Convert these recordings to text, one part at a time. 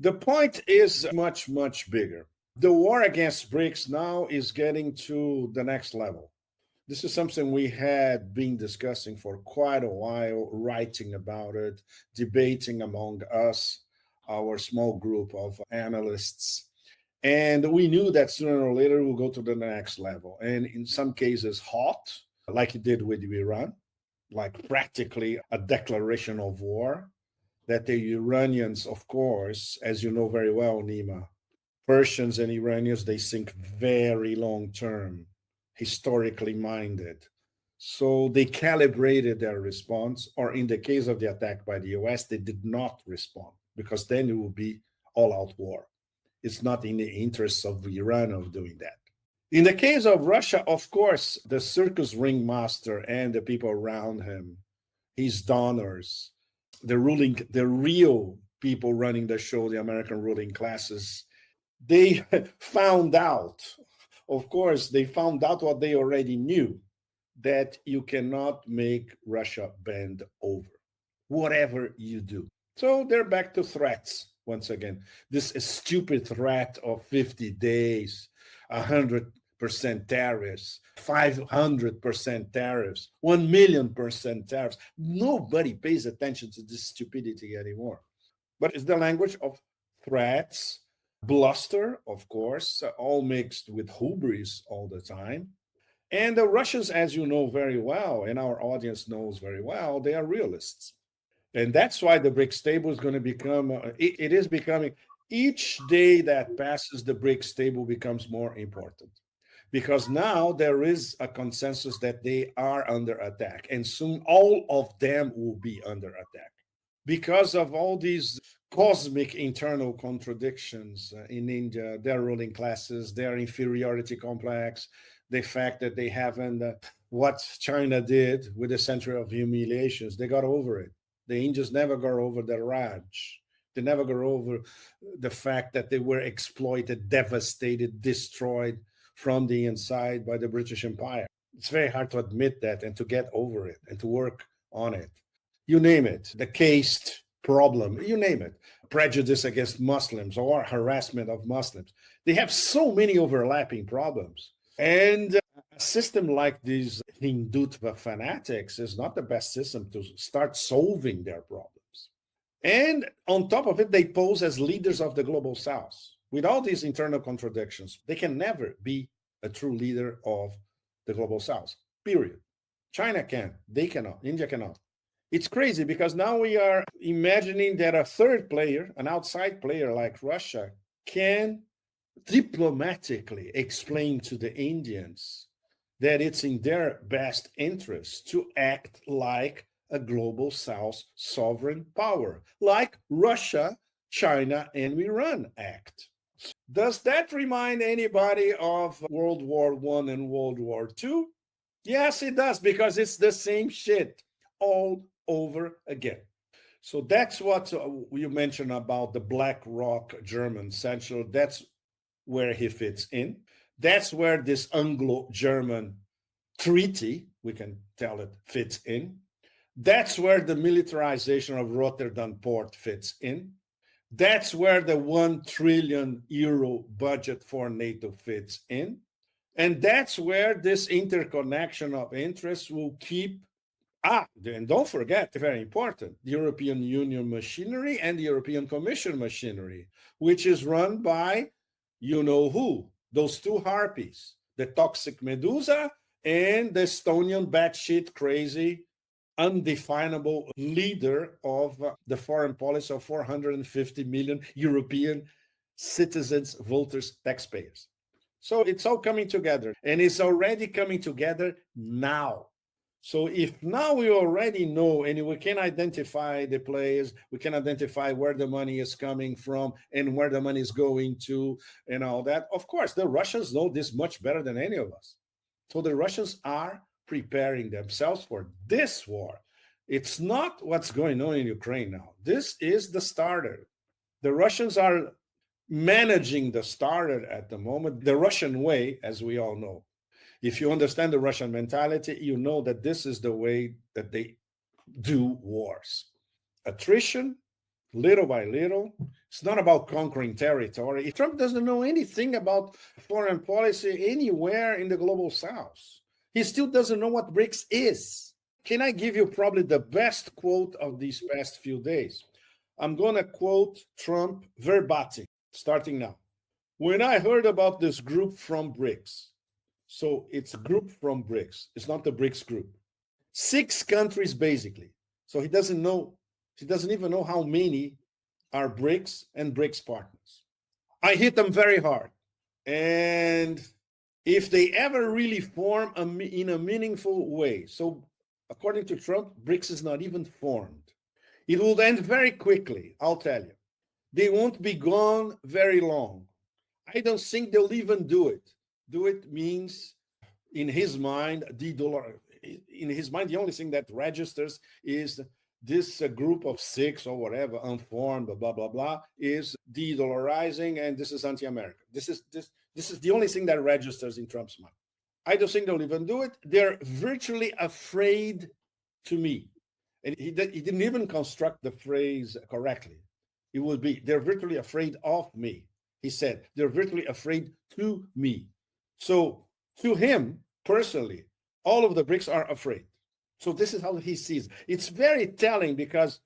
The point is much, much bigger. The war against BRICS now is getting to the next level. This is something we had been discussing for quite a while, writing about it, debating among us, our small group of analysts. And we knew that sooner or later we'll go to the next level. And in some cases, hot, like it did with Iran, like practically a declaration of war. That the Iranians, of course, as you know very well, Nima, Persians and Iranians, they think very long term, historically minded. So they calibrated their response, or in the case of the attack by the US, they did not respond because then it would be all out war. It's not in the interests of Iran of doing that. In the case of Russia, of course, the circus ringmaster and the people around him, his donors, the real people running the show, the American ruling classes, they found out, of course, they found out what they already knew, that you cannot make Russia bend over, whatever you do. So they're back to threats once again. This stupid threat of 50 days, 100% tariffs, 500% tariffs, 1,000,000% tariffs. Nobody pays attention to this stupidity anymore. But it's the language of threats, bluster, of course, all mixed with hubris all the time. And the Russians, as you know very well, and our audience knows very well, they are realists. And that's why the BRICS table is going to become, it is becoming, each day that passes, the BRICS table becomes more important. Because now there is a consensus that they are under attack, and soon all of them will be under attack because of all these cosmic internal contradictions in India, their ruling classes, their inferiority complex, the fact that they haven't, what China did with the century of humiliations, they got over it. The Indians never got over the Raj. They never got over the fact that they were exploited, devastated, destroyed from the inside by the British Empire. It's very hard to admit that and to get over it and to work on it. You name it, the caste problem, you name it, prejudice against Muslims or harassment of Muslims. They have so many overlapping problems. And a system like these Hindutva fanatics is not the best system to start solving their problems. And on top of it, they pose as leaders of the global South. With all these internal contradictions, they can never be a true leader of the global South, period. China can, they cannot, India cannot. It's crazy because now we are imagining that a third player, an outside player like Russia, can diplomatically explain to the Indians that it's in their best interest to act like a global South sovereign power, like Russia, China, and Iran act. Does that remind anybody of World War I and World War II? Yes, it does, because it's the same shit all over again. So that's what you mentioned about the BlackRock German Central. That's where he fits in. That's where this Anglo-German treaty, we can tell it, fits in. That's where the militarization of Rotterdam port fits in. That's where the 1 trillion euro budget for NATO fits in. And that's where this interconnection of interests will keep. And don't forget, very important, the European Union machinery and the European Commission machinery, which is run by you know who, those two harpies, the toxic Medusa and the Estonian batshit crazy, undefinable leader of the foreign policy of 450 million European citizens, voters, taxpayers. So it's all coming together, and it's already coming together now. So if now we already know and we can identify the players, we can identify where the money is coming from and where the money is going to and all that, of course, the Russians know this much better than any of us. So the Russians are preparing themselves for this war. It's not what's going on in Ukraine now. This is the starter. The Russians are managing the starter at the moment, the Russian way, as we all know. If you understand the Russian mentality, you know that this is the way that they do wars. Attrition, little by little. It's not about conquering territory. Trump doesn't know anything about foreign policy anywhere in the global south. He still doesn't know what BRICS is. Can I give you probably the best quote of these past few days? I'm going to quote Trump verbatim, starting now. When I heard about this group from BRICS, so it's a group from BRICS, it's not the BRICS group. 6 countries basically. So he doesn't even know how many are BRICS and BRICS partners. I hit them very hard. And if they ever really form in a meaningful way, so according to Trump, BRICS is not even formed. It will end very quickly, I'll tell you. They won't be gone very long. I don't think they'll even do it. Do it means, in his mind, in his mind, the only thing that registers is this group of 6 or whatever, unformed, blah, blah, blah, is de-dollarizing, and this is anti-American. This is the only thing that registers in Trump's mind. I don't think they'll even do it. They're virtually afraid to me. And he didn't even construct the phrase correctly. It would be, they're virtually afraid of me. He said, they're virtually afraid to me. So to him, personally, all of the BRICS are afraid. So this is how he sees. It's very telling because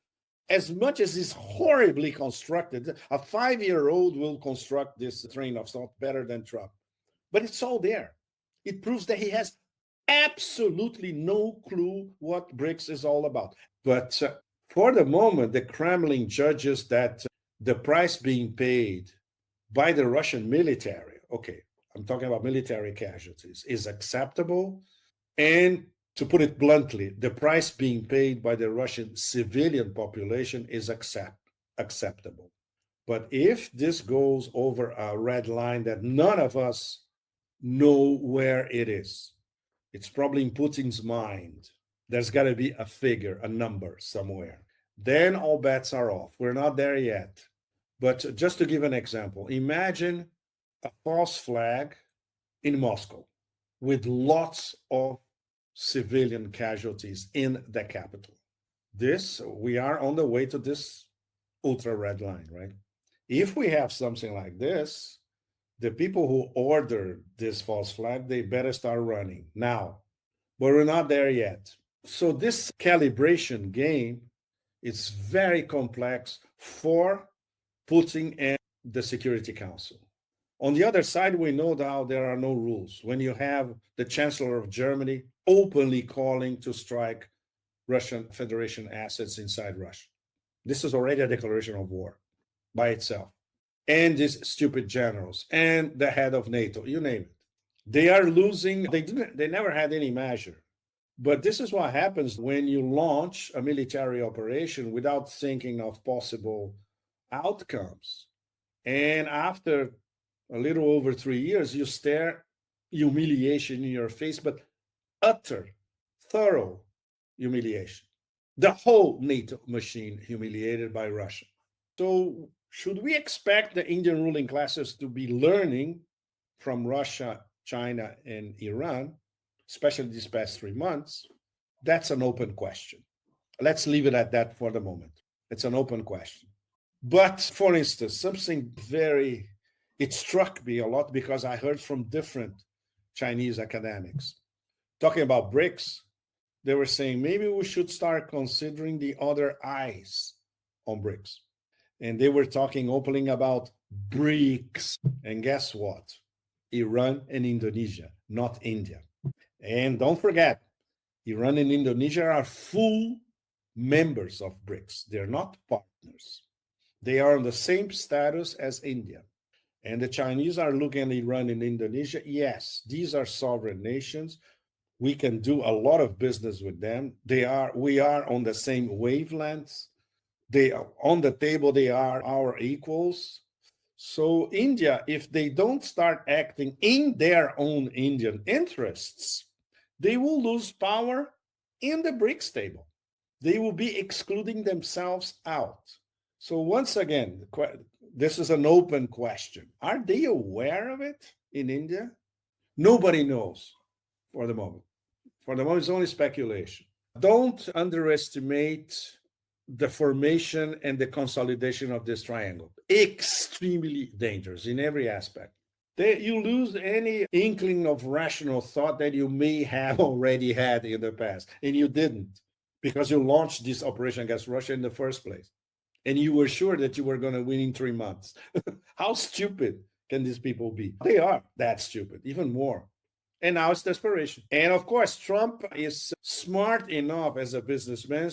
as much as it's horribly constructed, a 5-year-old will construct this train of thought better than Trump. But it's all there. It proves that he has absolutely no clue what BRICS is all about. But for the moment, the Kremlin judges that the price being paid by the Russian military, okay, I'm talking about military casualties, is acceptable. And to put it bluntly, the price being paid by the Russian civilian population is acceptable. But if this goes over a red line that none of us know where it is, it's probably in Putin's mind. There's got to be a figure, a number somewhere. Then all bets are off. We're not there yet. But just to give an example, imagine a false flag in Moscow with lots of civilian casualties in the capital. We are on the way to this ultra red line, right? If we have something like this, the people who ordered this false flag, they better start running now. But we're not there yet. So this calibration game is very complex for Putin and the Security Council. On the other side, we know now there are no rules. When you have the Chancellor of Germany openly calling to strike Russian Federation assets inside Russia, this is already a declaration of war by itself. And these stupid generals and the head of NATO, you name it. They are losing, they never had any measure. But this is what happens when you launch a military operation without thinking of possible outcomes. And after a little over 3 years, you stare humiliation in your face, but utter, thorough humiliation. The whole NATO machine humiliated by Russia. So should we expect the Indian ruling classes to be learning from Russia, China, and Iran, especially these past 3 months? That's an open question. Let's leave it at that for the moment. It's an open question. But for instance, it struck me a lot because I heard from different Chinese academics talking about BRICS. They were saying maybe we should start considering the other eyes on BRICS. And they were talking openly about BRICS. And guess what? Iran and Indonesia, not India. And don't forget, Iran and Indonesia are full members of BRICS. They're not partners. They are on the same status as India. And the Chinese are looking at Iran and Indonesia. Yes, these are sovereign nations. We can do a lot of business with them. We are on the same wavelengths. They are on the table, they are our equals. So India, if they don't start acting in their own Indian interests, they will lose power in the BRICS table. They will be excluding themselves out. So once again, this is an open question. Are they aware of it in India? Nobody knows for the moment. For the moment, it's only speculation. Don't underestimate the formation and the consolidation of this triangle. Extremely dangerous in every aspect. You lose any inkling of rational thought that you may have already had in the past, and you didn't because you launched this operation against Russia in the first place. And you were sure that you were going to win in 3 months. How stupid can these people be? They are that stupid, even more. And now it's desperation. And of course, Trump is smart enough as a businessman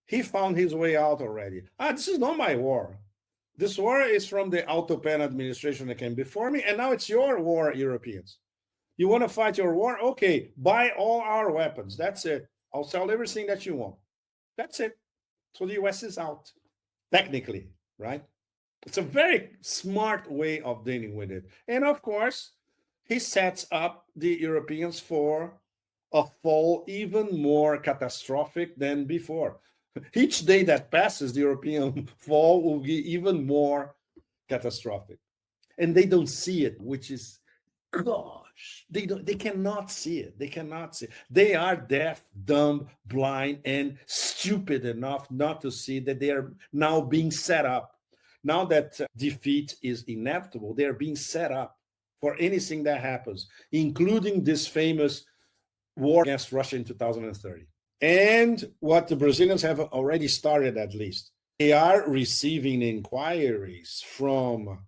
he found his way out already. This is not my war. This war is from the Autopan administration that came before me, and now it's your war, Europeans. You want to fight your war? Okay, buy all our weapons. That's it. I'll sell everything that you want. That's it. So the US is out, technically, right? It's a very smart way of dealing with it. And of course, he sets up the Europeans for a fall even more catastrophic than before. Each day that passes, the European fall will be even more catastrophic. And they don't see it, which is, gosh, they cannot see it. They cannot see it. They are deaf, dumb, blind, and stupid enough not to see that they are now being set up. Now that defeat is inevitable, they are being set up for anything that happens, including this famous war against Russia in 2030. And what the Brazilians have already started, at least, they are receiving inquiries from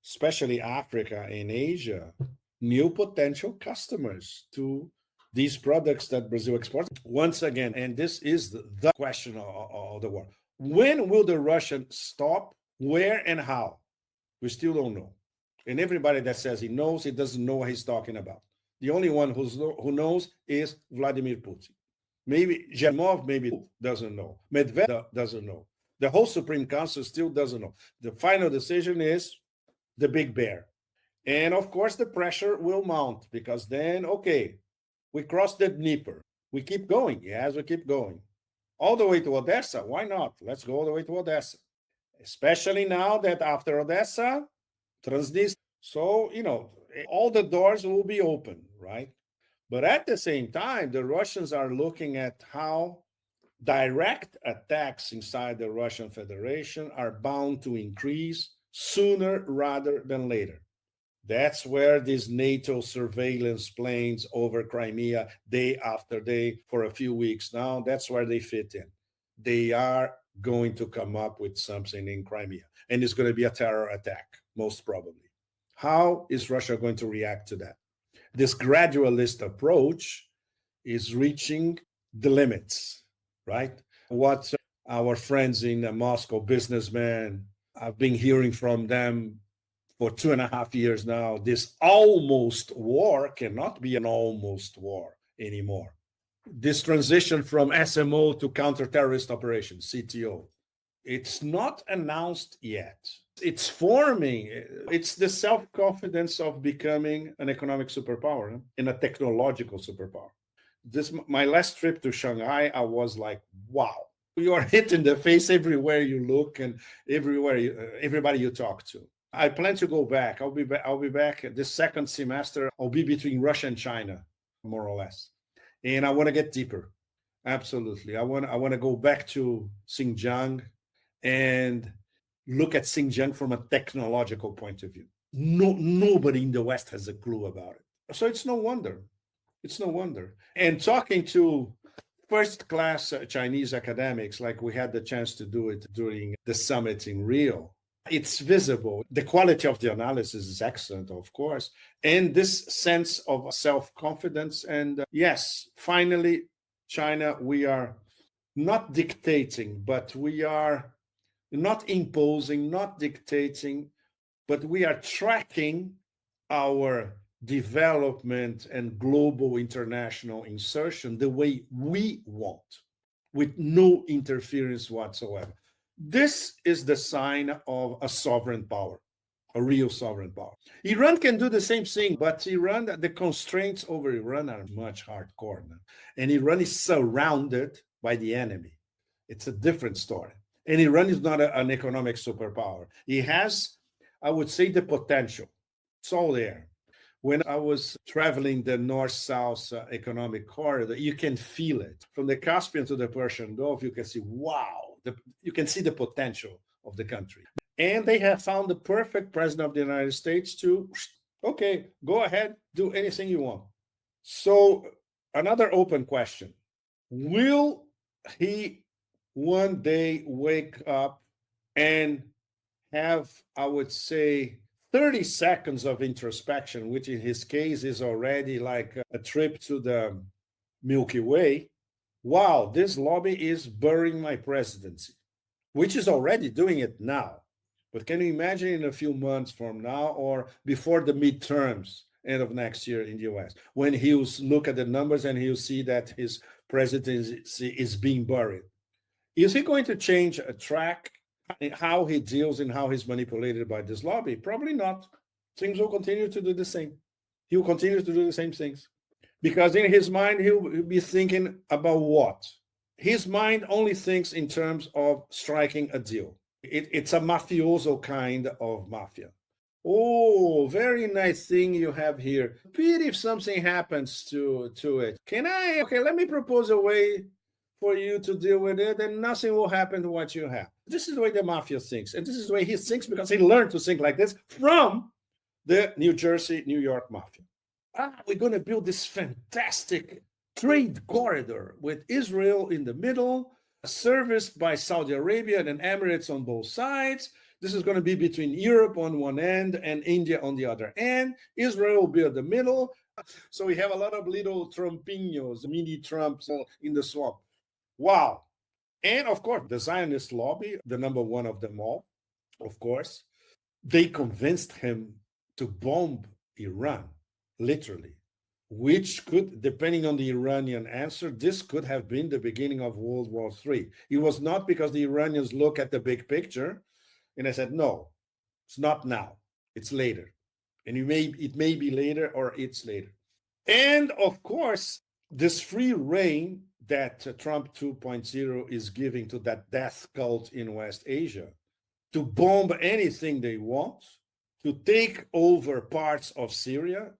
especially Africa and Asia, new potential customers to these products that Brazil exports. Once again, and this is the question of the war. When will the Russians stop? Where and how? We still don't know. And everybody that says he knows, he doesn't know what he's talking about. The only one who knows is Vladimir Putin. Maybe Zhemov maybe doesn't know. Medvedev doesn't know. The whole Supreme Council still doesn't know. The final decision is the big bear. And of course, the pressure will mount because then, okay, we crossed the Dnieper. We keep going. Yes, we keep going. All the way to Odessa. Why not? Let's go all the way to Odessa. Especially now that after Odessa, Transnistria. So, all the doors will be open, right? But at the same time, the Russians are looking at how direct attacks inside the Russian Federation are bound to increase sooner rather than later. That's where these NATO surveillance planes over Crimea day after day for a few weeks now, that's where they fit in. They are going to come up with something in Crimea, and it's going to be a terror attack, most probably. How is Russia going to react to that? This gradualist approach is reaching the limits, right? What our friends in Moscow, businessmen, I've been hearing from them for 2.5 years now, this almost war cannot be an almost war anymore. This transition from SMO to counter-terrorist operations, CTO, it's not announced yet. It's forming. It's the self-confidence of becoming an economic superpower and a technological superpower. My last trip to Shanghai, I was like, wow, you are hit in the face everywhere you look and everybody you talk to. I plan to go back. I'll be back this second semester. I'll be between Russia and China, more or less. And I want to get deeper. Absolutely. I want to go back to Xinjiang and look at Xinjiang from a technological point of view. Nobody in the West has a clue about it. So it's no wonder. It's no wonder. And talking to first-class Chinese academics, like we had the chance to do it during the summit in Rio, it's visible. The quality of the analysis is excellent, of course. And this sense of self-confidence. And yes, finally, China, we are not dictating, but we are not imposing, not dictating, but we are tracking our development and global international insertion the way we want, with no interference whatsoever. This is the sign of a sovereign power, a real sovereign power. Iran can do the same thing, but the constraints over Iran are much hardcore now. And Iran is surrounded by the enemy. It's a different story. And Iran is not an economic superpower. It has, I would say, the potential. It's all there. When I was traveling the north-south economic corridor, you can feel it. From the Caspian to the Persian Gulf, you can see, wow, You can see the potential of the country. And they have found the perfect president of the United States to, okay, go ahead, do anything you want. So, another open question: will he one day wake up and have, I would say, 30 seconds of introspection, which in his case is already like a trip to the Milky Way? Wow, this lobby is burying my presidency, which is already doing it now. But can you imagine in a few months from now or before the midterms, end of next year in the US, when he'll look at the numbers and he'll see that his presidency is being buried? Is he going to change a track in how he deals and how he's manipulated by this lobby? Probably not. Things will continue to do the same. He will continue to do the same things. Because in his mind, he'll be thinking about what? His mind only thinks in terms of striking a deal. It's a mafioso kind of mafia. Oh, very nice thing you have here. Pete, if something happens to it, okay, let me propose a way for you to deal with it, and nothing will happen to what you have. This is the way the mafia thinks. And this is the way he thinks because he learned to think like this from the New Jersey, New York mafia. We're going to build this fantastic trade corridor with Israel in the middle, serviced by Saudi Arabia and Emirates on both sides. This is going to be between Europe on one end and India on the other end. Israel will be at the middle. So we have a lot of little Trumpinos, mini Trumps in the swamp. Wow. And of course, the Zionist lobby, the number one of them all, of course, they convinced him to bomb Iran, literally, which could, depending on the Iranian answer, this could have been the beginning of World War III. It was not because the Iranians look at the big picture and I said, no, it's not now, it's later. And it may be later or it's later. And of course, this free reign that Trump 2.0 is giving to that death cult in West Asia to bomb anything they want, to take over parts of Syria,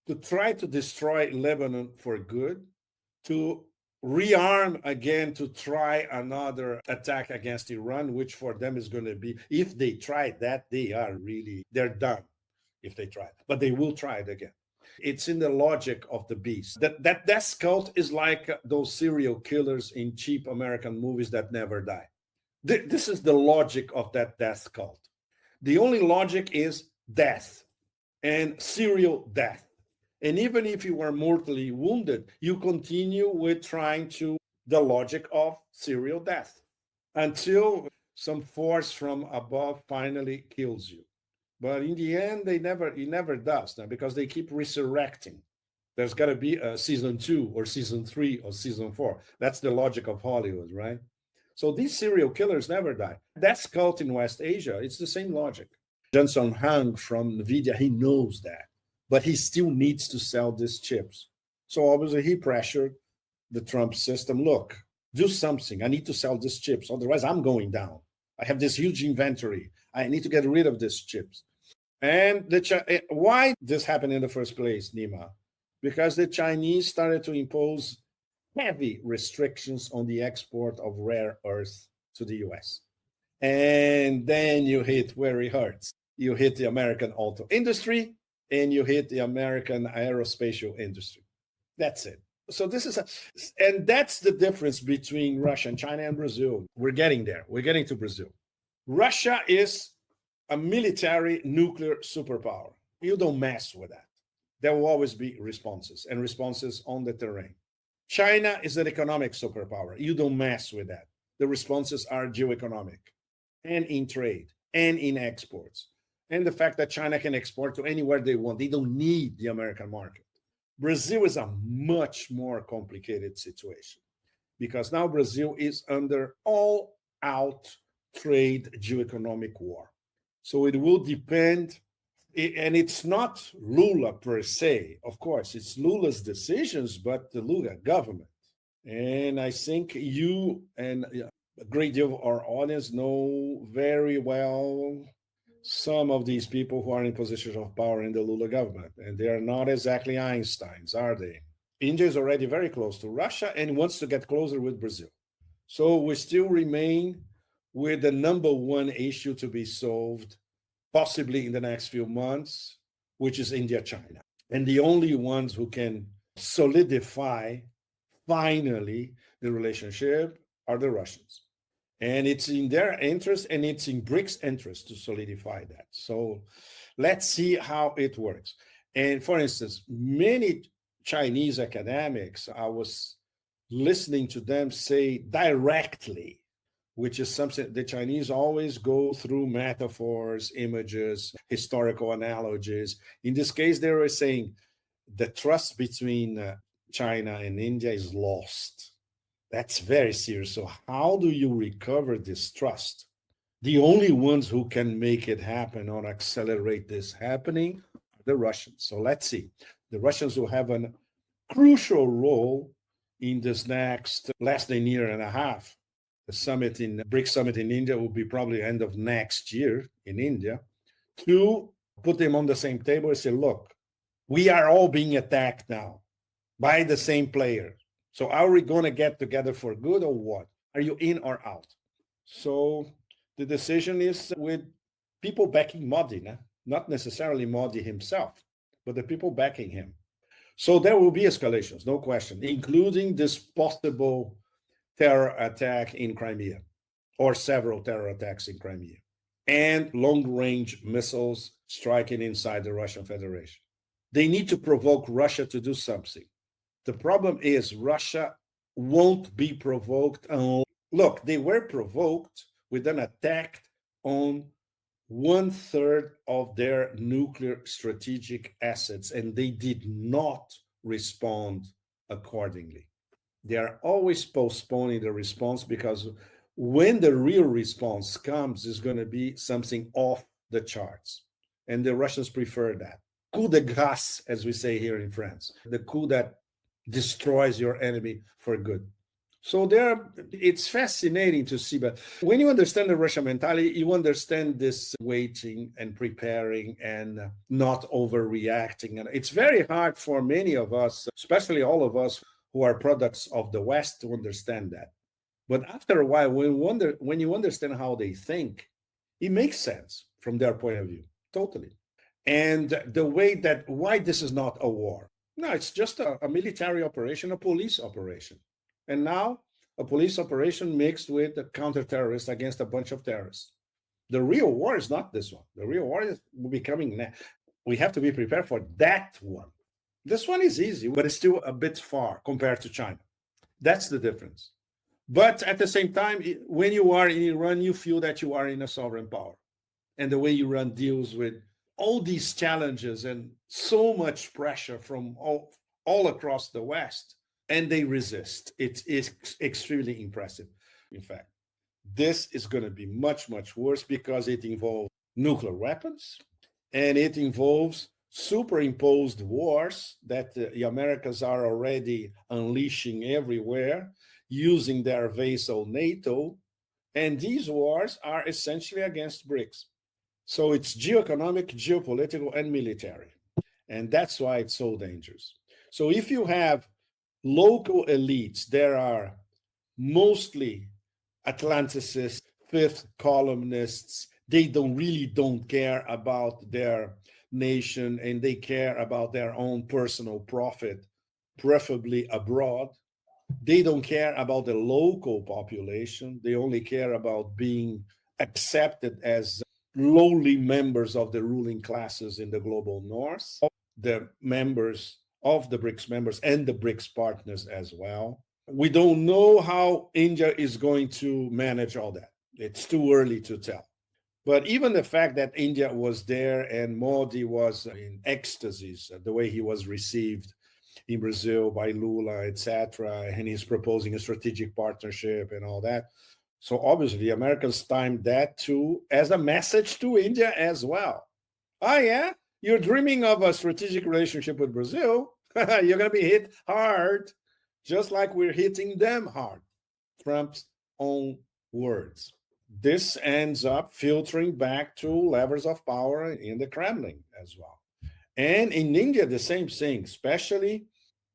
to try to destroy Lebanon for good, to rearm again to try another attack against Iran, which for them is going to be, if they try that, they're done if they try, but they will try it again. It's in the logic of the beast. That death cult is like those serial killers in cheap American movies that never die. This is the logic of that death cult. The only logic is death and serial death. And even if you are mortally wounded, you continue with trying to the logic of serial death until some force from above finally kills you. But in the end, it never does now because they keep resurrecting. There's got to be a season 2 or season 3 or season 4. That's the logic of Hollywood, right? So these serial killers never die. That's cult in West Asia. It's the same logic. Johnson Hung from NVIDIA, he knows that, but he still needs to sell these chips. So obviously he pressured the Trump system. Look, do something. I need to sell these chips. Otherwise, I'm going down. I have this huge inventory. I need to get rid of these chips. And why this happened in the first place, Nima? Because the Chinese started to impose heavy restrictions on the export of rare earth to the US. And then you hit where it hurts. You hit the American auto industry and you hit the American aerospatial industry. That's it. So and that's the difference between Russia and China and Brazil. We're getting there. We're getting to Brazil. Russia is a military nuclear superpower. You don't mess with that. There will always be responses and responses on the terrain. China is an economic superpower. You don't mess with that. The responses are geoeconomic and in trade and in exports. And the fact that China can export to anywhere they want. They don't need the American market. Brazil is a much more complicated situation because now Brazil is under all-out trade geoeconomic war. So it will depend, and it's not Lula per se, of course, it's Lula's decisions, but the Lula government. And I think you and a great deal of our audience know very well some of these people who are in positions of power in the Lula government. And they are not exactly Einsteins, are they? India is already very close to Russia and wants to get closer with Brazil. So we still remain with the number one issue to be solved, possibly in the next few months, which is India, China. And the only ones who can solidify finally the relationship are the Russians. And it's in their interest and it's in BRICS' interest to solidify that. So let's see how it works. And for instance, many Chinese academics, I was listening to them say directly, which is something the Chinese always go through metaphors, images, historical analogies. In this case, they were saying the trust between China and India is lost. That's very serious. So, how do you recover this trust? The only ones who can make it happen or accelerate this happening are the Russians. So, let's see. The Russians will have a crucial role in this next less than a year and a half. The summit in BRICS summit in India will be probably end of next year in India, to put them on the same table and say, look, we are all being attacked now by the same player. So are we going to get together for good or what? Are you in or out? So the decision is with people backing Modi, not necessarily Modi himself, but the people backing him. So there will be escalations, no question, including this possible terror attack in Crimea, or several terror attacks in Crimea, and long-range missiles striking inside the Russian Federation. They need to provoke Russia to do something. The problem is Russia won't be provoked. Look, they were provoked with an attack on 1/3 of their nuclear strategic assets, and they did not respond accordingly. They are always postponing the response because when the real response comes, it's going to be something off the charts. And the Russians prefer that. Coup de grace, as we say here in France, the coup that destroys your enemy for good. So it's fascinating to see, but when you understand the Russian mentality, you understand this waiting and preparing and not overreacting. And it's very hard for many of us, especially all of us who are products of the West, to understand that. But after a while, when you understand how they think, it makes sense from their point of view, totally. And the way that, why this is not a war. No, it's just a military operation, a police operation. And now a police operation mixed with a counter-terrorist against a bunch of terrorists. The real war is not this one. The real war is becoming, we have to be prepared for that one. This one is easy, but it's still a bit far compared to China. That's the difference. But at the same time, when you are in Iran, you feel that you are in a sovereign power. And the way Iran deals with all these challenges and so much pressure from all across the West, and they resist. It is extremely impressive. In fact, this is going to be much, much worse because it involves nuclear weapons and it involves superimposed wars that the Americans are already unleashing everywhere using their vassal NATO. And these wars are essentially against BRICS. So it's geoeconomic, geopolitical, and military. And that's why it's so dangerous. So if you have local elites, there are mostly Atlanticists, fifth columnists. They don't care about their nation and they care about their own personal profit, preferably abroad. They don't care about the local population. They only care about being accepted as lowly members of the ruling classes in the global north, the members of the BRICS members and the BRICS partners as well. We don't know how India is going to manage all that. It's too early to tell. But even the fact that India was there and Modi was in ecstasies, the way he was received in Brazil by Lula, etc., and he's proposing a strategic partnership and all that. So obviously, the Americans timed that too as a message to India as well. Oh yeah, you're dreaming of a strategic relationship with Brazil. You're going to be hit hard, just like we're hitting them hard. Trump's own words. This ends up filtering back to levers of power in the Kremlin as well. And in India, the same thing, especially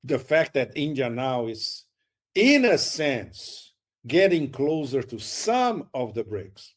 the fact that India now is, in a sense, getting closer to some of the BRICS.